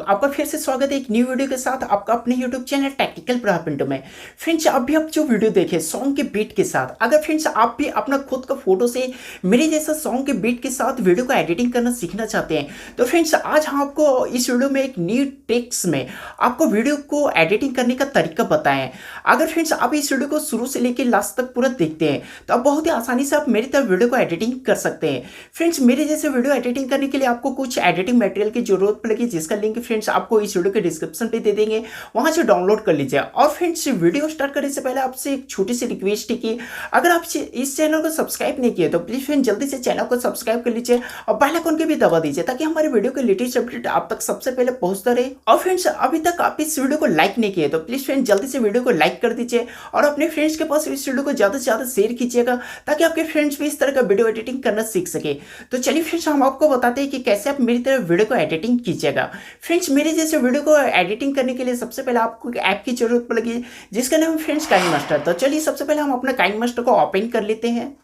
आपका फिर से स्वागत है एक न्यू वीडियो के साथ आपका अपने यूट्यूब चैनल टेक्निकल प्रभात पिंटू में। फ्रेंड्स अभी आप जो वीडियो देखे सॉन्ग के बीट के साथ, अगर फ्रेंड्स आप भी अपना खुद का फोटो से मेरे जैसा सॉन्ग के बीट के साथ वीडियो को एडिटिंग करना सीखना चाहते हैं तो फ्रेंड्स आज हम आपको इस वीडियो में एक न्यू ट्रिक्स में आपको वीडियो को एडिटिंग करने का तरीका बताएं। अगर फ्रेंड्स आप इस वीडियो को शुरू से लेकर लास्ट तक पूरा देखते हैं तो आप बहुत ही आसानी से आप मेरी तरह वीडियो को एडिटिंग कर सकते हैं। फ्रेंड्स मेरे जैसे वीडियो एडिटिंग करने के लिए आपको कुछ एडिटिंग मटेरियल की जरूरत पड़ेगी, जिसका लिंक फ्रेंड्स आपको इस वीडियो के डिस्क्रिप्शन पे दे देंगे, वहां से डाउनलोड कर लीजिए। और फ्रेंड्स वीडियो स्टार्ट करने से पहले आपसे एक छोटी सी रिक्वेस्ट है कि अगर आप इस चैनल को सब्सक्राइब नहीं किए तो प्लीज फ्रेंड जल्दी से चैनल को सब्सक्राइब कर लीजिए और बेल आइकन के भी दबा दीजिए ताकि हमारे वीडियो के लेटेस्ट अपडेट आप तक सबसे पहले पहुंचता रहे। और फ्रेंड्स अभी तक आप इस वीडियो को लाइक नहीं किए तो प्लीज फ्रेंड जल्दी से वीडियो को लाइक कर दीजिए और अपने फ्रेंड्स के पास इस वीडियो को ज्यादा से ज्यादा शेयर कीजिएगा ताकि आपके फ्रेंड्स भी इस तरह का वीडियो एडिटिंग करना सीख सके। तो चलिए फ्रेंड्स हम आपको बताते हैं कि कैसे आप मेरी तरह वीडियो को एडिटिंग कीजिएगा। फ्रेंड्स मेरे जैसे वीडियो को एडिटिंग करने के लिए सबसे पहले आपको एक ऐप की जरूरत पड़ेगी जिसका नाम है फ्रेंड्स काइनमास्टर। तो चलिए सबसे पहले हम अपना काइनमास्टर को ओपन कर लेते हैं।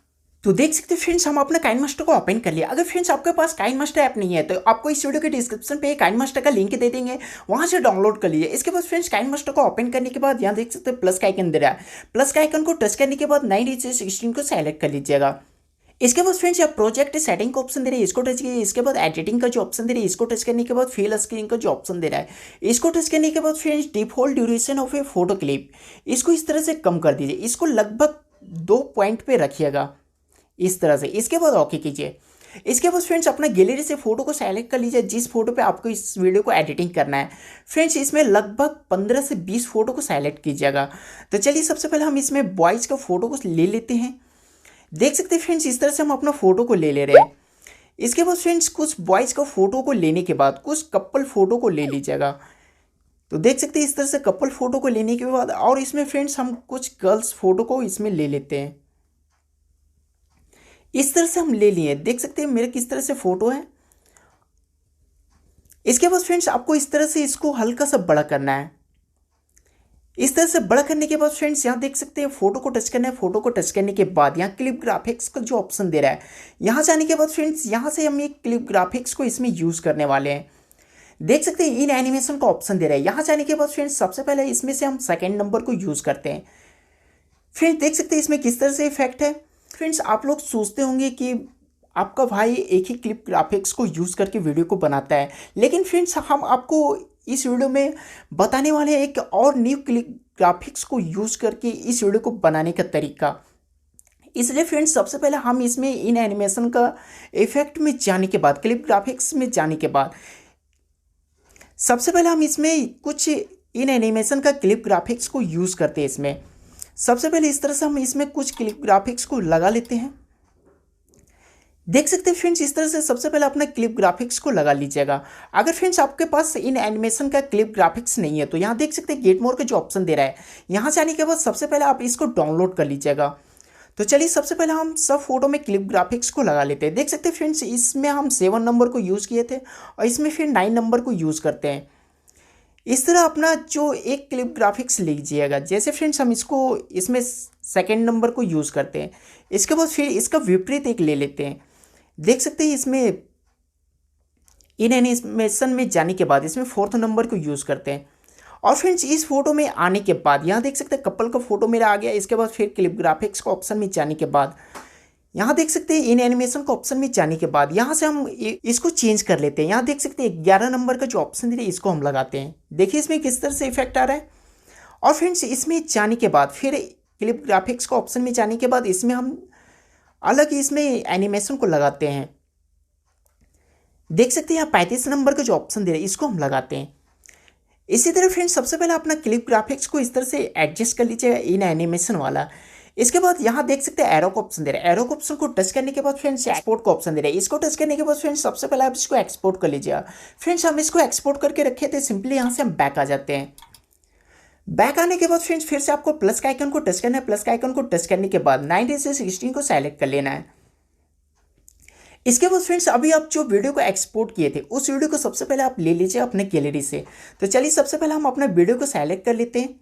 तो देख सकते हैं फ्रेंड्स हम अपना काइनमास्टर को ओपन कर लिया। अगर फ्रेंड्स आपके पास काइनमास्टर ऐप नहीं है तो आपको इस वीडियो के डिस्क्रिप्शन पे काइनमास्टर का लिंक दे देंगे, वहां से डाउनलोड कर लीजिए। इसके बाद फ्रेंड्स काइनमास्टर को ओपन करने के बाद यहाँ देख सकते हैं प्लस का आइकन दे रहा है। प्लस का आइकन को टच करने के बाद 9:16 को सेलेक्ट कर लीजिएगा। इसके बाद फ्रेंड्स आप प्रोजेक्ट सेटिंग का ऑप्शन दे रहे हैं, इसको टच कीजिए। इसके बाद एडिटिंग का जो ऑप्शन दे रहे हैं इसको टच करने के बाद फिल स्क्रीन का जो ऑप्शन दे रहा है इसको टच करने के बाद friends default duration of A photo clip इसको इस तरह से कम कर दीजिए। इसको लगभग 2 पॉइंट पे रखिएगा इस तरह से। इसके बाद ओके कीजिए। इसके बाद फ्रेंड्स अपना गैलरी से फोटो को सेलेक्ट कर लीजिए जिस फोटो पे आपको इस वीडियो को एडिटिंग करना है। फ्रेंड्स इसमें लगभग 15 से 20 फोटो को सेलेक्ट कीजिएगा। तो चलिए सबसे पहले हम इसमें बॉयज़ का फोटो को ले लेते हैं। देख सकते हैं फ्रेंड्स इस तरह से हम अपना फोटो को ले ले रहे हैं। इसके बाद फ्रेंड्स कुछ बॉयज़ का फोटो को लेने के बाद कुछ कपल फोटो को ले लीजिएगा। तो देख सकते हैं इस तरह से कपल फोटो को लेने के बाद और इसमें फ्रेंड्स हम कुछ गर्ल्स फोटो को इसमें ले लेते हैं। इस तरह से हम ले लिए। देख सकते हैं मेरे किस तरह से फोटो है। इसके बाद फ्रेंड्स आपको इस तरह से इसको हल्का सा बड़ा करना है। इस तरह से बड़ा करने के बाद फ्रेंड्स यहाँ देख सकते हैं फोटो को टच करना है। फोटो को टच करने के बाद यहाँ क्लिप ग्राफिक्स का जो ऑप्शन दे रहा है यहाँ जाने के बाद फ्रेंड्स यहाँ से हम एक क्लिप ग्राफिक्स को इसमें यूज करने वाले हैं। देख सकते हैं इन एनिमेशन का ऑप्शन दे रहा है। यहाँ जाने के बाद फ्रेंड्स सबसे पहले इसमें से हम सेकेंड नंबर को यूज करते हैं। फ्रेंड्स देख सकते हैं इसमें किस तरह से इफेक्ट है। फ्रेंड्स आप लोग सोचते होंगे कि आपका भाई एक ही क्लिप ग्राफिक्स को यूज़ करके वीडियो को बनाता है, लेकिन फ्रेंड्स हम आपको इस वीडियो में बताने वाले हैं एक और न्यू क्लिप ग्राफिक्स को यूज़ करके इस वीडियो को बनाने का तरीका। इसलिए फ्रेंड्स सबसे पहले हम इसमें इन एनिमेशन का इफेक्ट में जाने के बाद क्लिप ग्राफिक्स में जाने के बाद सबसे पहले हम इसमें कुछ इन एनिमेशन का क्लिप ग्राफिक्स को यूज़ करते हैं। इसमें सबसे पहले इस तरह से हम इसमें कुछ क्लिप ग्राफिक्स को लगा लेते हैं। देख सकते हैं फ्रेंड्स इस तरह से सबसे पहले अपना क्लिप ग्राफिक्स को लगा लीजिएगा। अगर फ्रेंड्स आपके पास इन एनिमेशन का क्लिप ग्राफिक्स नहीं है तो यहाँ देख सकते हैं गेट मोर का जो ऑप्शन दे रहा है यहाँ से आने के बाद सबसे पहले आप इसको डाउनलोड कर लीजिएगा। तो चलिए सबसे पहले हम सब फोटो में क्लिप ग्राफिक्स को लगा लेते हैं। देख सकते हैं फ्रेंड्स इसमें हम 7 नंबर को यूज़ किए थे और इसमें फिर 9 नंबर को यूज़ करते हैं। इस तरह अपना जो एक क्लिप ग्राफिक्स लीजिएगा। जैसे फ्रेंड्स हम इसको इसमें सेकेंड नंबर को यूज़ करते हैं, इसके बाद फिर इसका विपरीत एक ले लेते हैं। देख सकते हैं इसमें इन एनिमेशन में जाने के बाद इसमें 4th नंबर को यूज़ करते हैं। और फ्रेंड्स इस फोटो में आने के बाद यहाँ देख सकते हैं कपल का फोटो मेरा आ गया। इसके बाद फिर क्लिप ग्राफिक्स का ऑप्शन में जाने के बाद यहाँ देख सकते हैं इन एनिमेशन का ऑप्शन में जाने के बाद यहाँ से हम इसको चेंज कर लेते हैं। यहाँ देख सकते हैं 11 नंबर का जो ऑप्शन दे रहे हैं इसको हम लगाते हैं। देखिए इसमें किस तरह से इफेक्ट आ रहा है। और फ्रेंड्स इसमें जाने के बाद फिर क्लिप ग्राफिक्स का ऑप्शन में जाने के बाद इसमें हम अलग इसमें एनिमेशन को लगाते हैं। देख सकते हैं यहाँ 35 नंबर का जो ऑप्शन दे रहे हैं इसको हम लगाते हैं। इसी तरह फ्रेंड्स सबसे पहले अपना क्लिप ग्राफिक्स को इस तरह से एडजस्ट कर लीजिएगा इन एनिमेशन वाला। इसके बाद यहाँ देख सकते हैं एरो का ऑप्शन दे रहा है। एरो का ऑप्शन को टच करने के बाद फ्रेंड्स एक्सपोर्ट का ऑप्शन दे रहा है। इसको टच करने के बाद फ्रेंड्स सबसे पहले आप इसको एक्सपोर्ट कर लीजिएगा। फ्रेंड्स हम इसको एक्सपोर्ट करके रखे थे, सिंपली यहाँ से हम बैक आ जाते हैं। बैक आने के बाद फ्रेंड्स फिर से आपको प्लस का आइकन को टच करना है। प्लस का आइकन को टच करने के बाद 9:16 को सेलेक्ट कर लेना है। इसके बाद फ्रेंड्स अभी आप जो वीडियो को एक्सपोर्ट किए थे उस वीडियो को सबसे पहले आप ले लीजिए अपने गैलरी से। तो चलिए सबसे पहले हम अपना वीडियो को सेलेक्ट कर लेते हैं।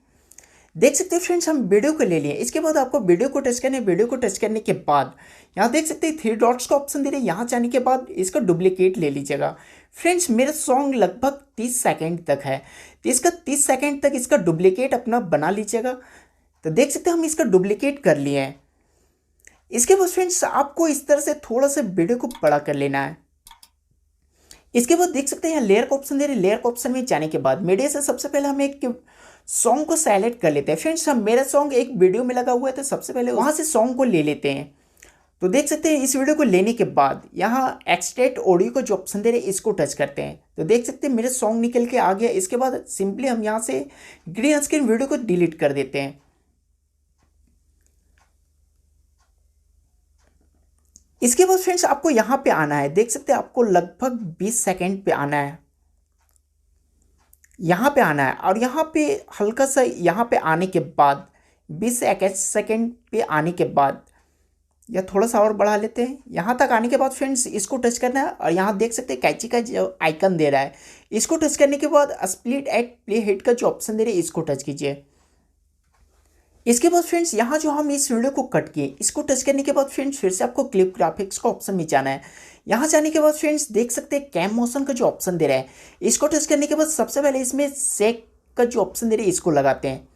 देख सकते हैं फ्रेंड्स हम वीडियो को ले लिए। इसके बाद आपको वीडियो को टच करना है। वीडियो को टच करने के बाद यहाँ देख सकते हैं 3 डॉट्स का ऑप्शन दे रहे हैं। यहाँ जाने के बाद इसका डुप्लीकेट ले लीजिएगा। फ्रेंड्स मेरा सॉन्ग लगभग 30 सेकेंड तक है, तो इसका 30 सेकेंड तक इसका डुप्लीकेट अपना बना लीजिएगा। तो देख सकते हैं हम इसका डुप्लीकेट कर लिए हैं। इसके बाद फ्रेंड्स आपको इस तरह से थोड़ा सा वीडियो को बड़ा कर लेना है। इसके बाद देख सकते हैं यहाँ लेयर का ऑप्शन दे रहे हैं। लेयर का ऑप्शन में जाने के बाद मीडिया से सबसे पहले हम एक सॉन्ग को सेलेक्ट कर लेते हैं। फ्रेंड्स हम मेरा सॉन्ग एक वीडियो में लगा हुआ है, तो सबसे पहले वहाँ से सॉन्ग को ले लेते हैं। तो देख सकते हैं इस वीडियो को लेने के बाद यहाँ एक्सट्रैक्ट ऑडियो को जो ऑप्शन दे रहे हैं इसको टच करते हैं। तो देख सकते हैं मेरे सॉन्ग निकल के आ गया। इसके बाद सिंपली हम यहाँ से ग्रीन स्क्रीन वीडियो को डिलीट कर देते हैं। इसके बाद फ्रेंड्स आपको यहाँ पे आना है। देख सकते हैं आपको लगभग 20 सेकेंड पे आना है, यहाँ पे आना है। और यहाँ पे हल्का सा यहाँ पे आने के बाद 20 सेकेंड पे आने के बाद या थोड़ा सा और बढ़ा लेते हैं। यहाँ तक आने के बाद फ्रेंड्स इसको टच करना है और यहाँ देख सकते हैं कैची का जो आइकन दे रहा है इसको टच करने के बाद स्प्लिट एट प्ले हेड का जो ऑप्शन दे रहे हैं इसको टच कीजिए। इसके बाद फ्रेंड्स यहाँ जो हम इस वीडियो को कट किए इसको टच करने के बाद फ्रेंड्स फिर से आपको क्लिप ग्राफिक्स का ऑप्शन में जाना है। यहाँ जाने के बाद फ्रेंड्स देख सकते हैं कैम मोशन का जो ऑप्शन दे रहा है इसको टच करने के बाद सबसे पहले इसमें सेक का जो ऑप्शन दे रहे हैं इसको लगाते हैं।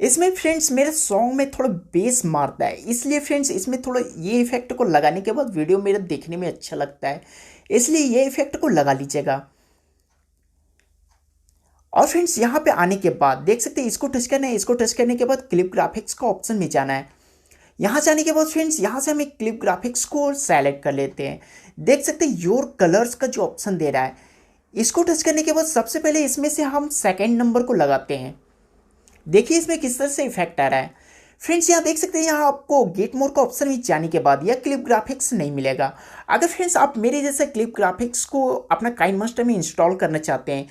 इसमें फ्रेंड्स मेरे सॉन्ग में थोड़ा बेस मारता है, इसलिए फ्रेंड्स इसमें थोड़ा ये इफेक्ट को लगाने के बाद वीडियो मेरा देखने में अच्छा लगता है, इसलिए ये इफेक्ट को लगा लीजिएगा। और फ्रेंड्स यहाँ पे आने के बाद देख सकते हैं इसको टच करना है। इसको टच करने के बाद क्लिप ग्राफिक्स का ऑप्शन में जाना है। यहाँ जाने के बाद फ्रेंड्स यहाँ से हम एक क्लिप ग्राफिक्स को सेलेक्ट कर लेते हैं। देख सकते हैं योर कलर्स का जो ऑप्शन दे रहा है इसको टच करने के बाद सबसे पहले इसमें से हम सेकेंड नंबर को लगाते हैं। देखिए इसमें किस तरह से इफेक्ट आ रहा है। फ्रेंड्स यहाँ देख सकते हैं यहाँ आपको गेट मोर का ऑप्शन में जाने के बाद यह क्लिप ग्राफिक्स नहीं मिलेगा। अगर फ्रेंड्स आप मेरे जैसे क्लिप ग्राफिक्स को अपना काइनमास्टर में इंस्टॉल करना चाहते हैं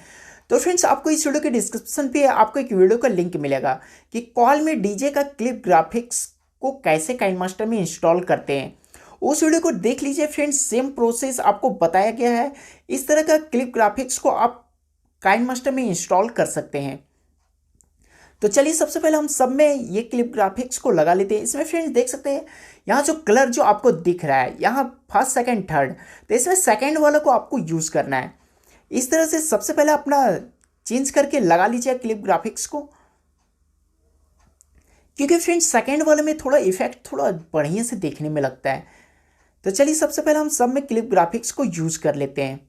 तो फ्रेंड्स आपको इस वीडियो के डिस्क्रिप्शन पे आपको एक वीडियो का लिंक मिलेगा कि कॉल में डीजे का क्लिप ग्राफिक्स को कैसे काइनमास्टर में इंस्टॉल करते हैं। उस वीडियो को देख लीजिए फ्रेंड्स, सेम प्रोसेस आपको बताया गया है। इस तरह का क्लिप ग्राफिक्स को आप काइनमास्टर में इंस्टॉल कर सकते हैं। तो चलिए सबसे पहले हम सब में ये क्लिप ग्राफिक्स को लगा लेते हैं। इसमें फ्रेंड्स देख सकते हैं यहाँ जो कलर जो आपको दिख रहा है यहाँ फर्स्ट सेकंड थर्ड, तो इसमें सेकंड वाला को आपको यूज़ करना है। इस तरह से सबसे पहले अपना चेंज करके लगा लीजिए क्लिप ग्राफिक्स को, क्योंकि फ्रेंड्स सेकंड वाले में थोड़ा इफेक्ट थोड़ा बढ़िया से देखने में लगता है। तो चलिए सबसे पहले हम सब में क्लिप ग्राफिक्स को यूज़ कर लेते हैं।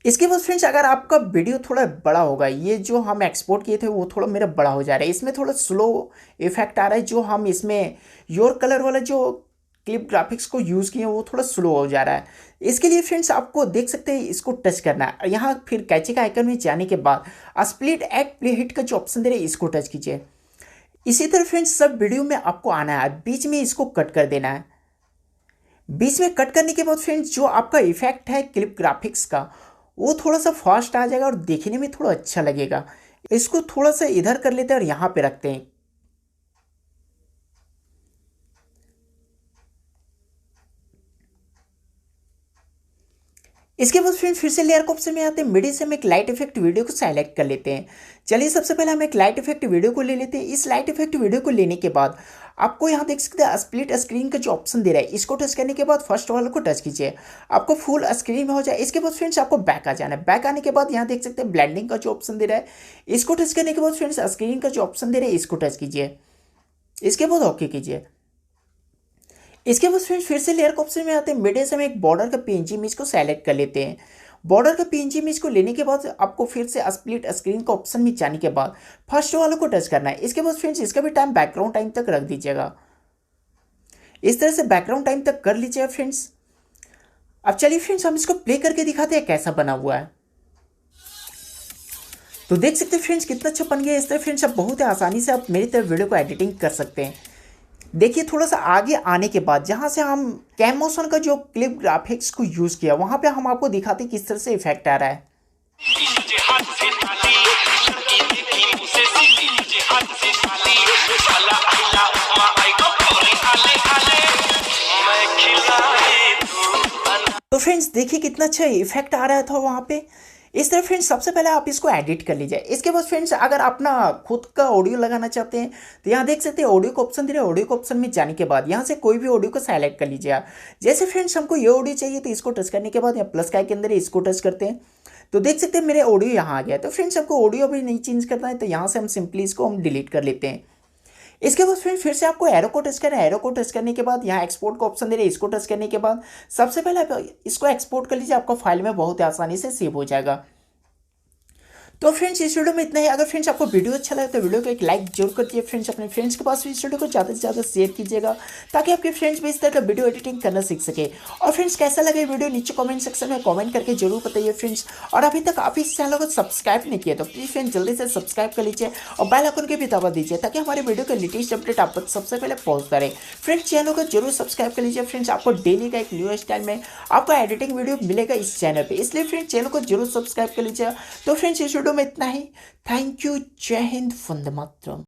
इसके बाद फ्रेंड्स अगर आपका वीडियो थोड़ा बड़ा होगा, ये जो हम एक्सपोर्ट किए थे वो थोड़ा मेरा बड़ा हो जा रहा है, इसमें थोड़ा स्लो इफेक्ट आ रहा है। जो हम इसमें योर कलर वाला जो क्लिप ग्राफिक्स को यूज़ किए वो थोड़ा स्लो हो जा रहा है। इसके लिए फ्रेंड्स आपको देख सकते हैं इसको टच करना है। यहाँ फिर कैचे का आइकन में जाने के बाद स्प्लिट एट प्ले हिट का जो ऑप्शन दे रहे हैं इसको टच कीजिए। इसी तरह फ्रेंड्स सब वीडियो में आपको आना है, बीच में इसको कट कर देना है। बीच में कट करने के बाद फ्रेंड्स जो आपका इफेक्ट है क्लिप ग्राफिक्स का वो थोड़ा सा फास्ट आ जाएगा और देखने में थोड़ा अच्छा लगेगा। इसको थोड़ा सा इधर कर लेते हैं और यहाँ पे रखते हैं। इसके बाद फ्रेंड्स फिर से लेयर के ऑप्शन में आते हैं। मिडिल से हम एक लाइट इफेक्ट वीडियो को सेलेक्ट कर लेते हैं। चलिए सबसे पहले हम एक लाइट इफेक्ट वीडियो को ले लेते हैं। इस लाइट इफेक्ट वीडियो को लेने के बाद आपको यहाँ देख सकते हैं स्प्लिट स्क्रीन का जो ऑप्शन दे रहा है इसको टच करने के बाद फर्स्ट वाले को टच कीजिए, आपको फुल स्क्रीन में हो जाए। इसके बाद फ्रेंड्स आपको बैक आ जाना है। बैक आने के बाद यहाँ देख सकते हैं ब्लेंडिंग का जो ऑप्शन दे रहा है इसको टच करने के बाद फ्रेंड्स स्क्रीन का जो ऑप्शन दे रहा है इसको टच कीजिए। इसके बाद ओके कीजिए। इसके बाद फ्रेंड्स फिर से लेयर के ऑप्शन में आते हैं। मिडिल से हम एक बॉर्डर का पीएनजी इमेज को सेलेक्ट कर लेते हैं। बॉर्डर का पीएनजी इमेज को लेने के बाद आपको फिर से स्प्लिट स्क्रीन का ऑप्शन में जाने के बाद फर्स्ट वाले को टच करना है। इसके बाद फ्रेंड्स इसका भी टाइम बैकग्राउंड टाइम तक रख दीजिएगा। इस तरह से बैकग्राउंड टाइम तक कर लीजिएगा फ्रेंड्स। अब चलिए फ्रेंड्स हम इसको प्ले करके दिखाते हैं कैसा बना हुआ है। तो देख सकते हैं फ्रेंड्स कितना अच्छा बन गया। इस तरह फ्रेंड्स आप बहुत ही आसानी से आप मेरी तरफ वीडियो को एडिटिंग कर सकते हैं। देखिए थोड़ा सा आगे आने के बाद जहाँ से हम कैमोशन का जो क्लिप ग्राफिक्स को यूज़ किया वहाँ पे हम आपको दिखाते हैं किस तरह से इफेक्ट आ रहा है। तो फ्रेंड्स देखिए कितना अच्छा इफेक्ट आ रहा था वहाँ पे। इस तरह फ्रेंड्स सबसे पहले आप इसको एडिट कर लीजिए। इसके बाद फ्रेंड्स अगर अपना खुद का ऑडियो लगाना चाहते हैं तो यहाँ देख सकते हैं ऑडियो का ऑप्शन दे रहे हैं। ऑडियो का ऑप्शन में जाने के बाद यहाँ से कोई भी ऑडियो को सेलेक्ट कर लीजिए आप। जैसे फ्रेंड्स हमको ये ऑडियो चाहिए तो इसको टच करने के बाद यहाँ प्लस का के अंदर इसको टच करते हैं तो देख सकते हैं मेरे ऑडियो यहाँ आ गया। तो फ्रेंड्स आपको ऑडियो भी नहीं चेंज करना है तो यहाँ से हम सिंपली इसको हम डिलीट कर लेते हैं। इसके बाद फिर से आपको एरो को टच करना है। एरो को टच करने के बाद यहाँ एक्सपोर्ट का ऑप्शन दे रहे हैं, इसको टच करने के बाद सबसे पहले आप इसको एक्सपोर्ट कर लीजिए। आपका फाइल में बहुत आसानी से सेव हो जाएगा। तो फ्रेंड्स इस वीडियो में इतना ही। अगर फ्रेंड्स आपको वीडियो अच्छा लगे तो वीडियो को एक लाइक जरूर कर दिए। फ्रेंड्स अपने फ्रेंड्स के पास भी इस वीडियो को ज़्यादा से ज़्यादा शेयर कीजिएगा ताकि आपके फ्रेंड्स भी इस तरह का वीडियो एडिटिंग करना सीख सके। और फ्रेंड्स कैसा लगे वीडियो नीचे कमेंट सेक्शन में कमेंट करके जरूर बताइए फ्रेंड्स। और अभी तक आप इस चैनल को सब्सक्राइब नहीं किया तो प्लीज़ फ्रेंड्स जल्दी से सब्सक्राइब कर लीजिए और बेल आइकन के भी दबा दीजिए ताकि हमारे वीडियो का लेटेस्ट अपडेट आप तक सबसे पहले पहुँचता रहे। फ्रेंड्स चैनल को जरूर सब्सक्राइब कर लीजिए। फ्रेंड्स आपको डेली का एक न्यू स्टाइल में आपका एडिटिंग वीडियो मिलेगा इस चैनल पर, इसलिए फ्रेंड्स चैनल को जरूर सब्सक्राइब कर लीजिए। तो फ्रेंड्स इस वीडियो में इतना ही। Thank you. जय हिंद। वंदे मातरम।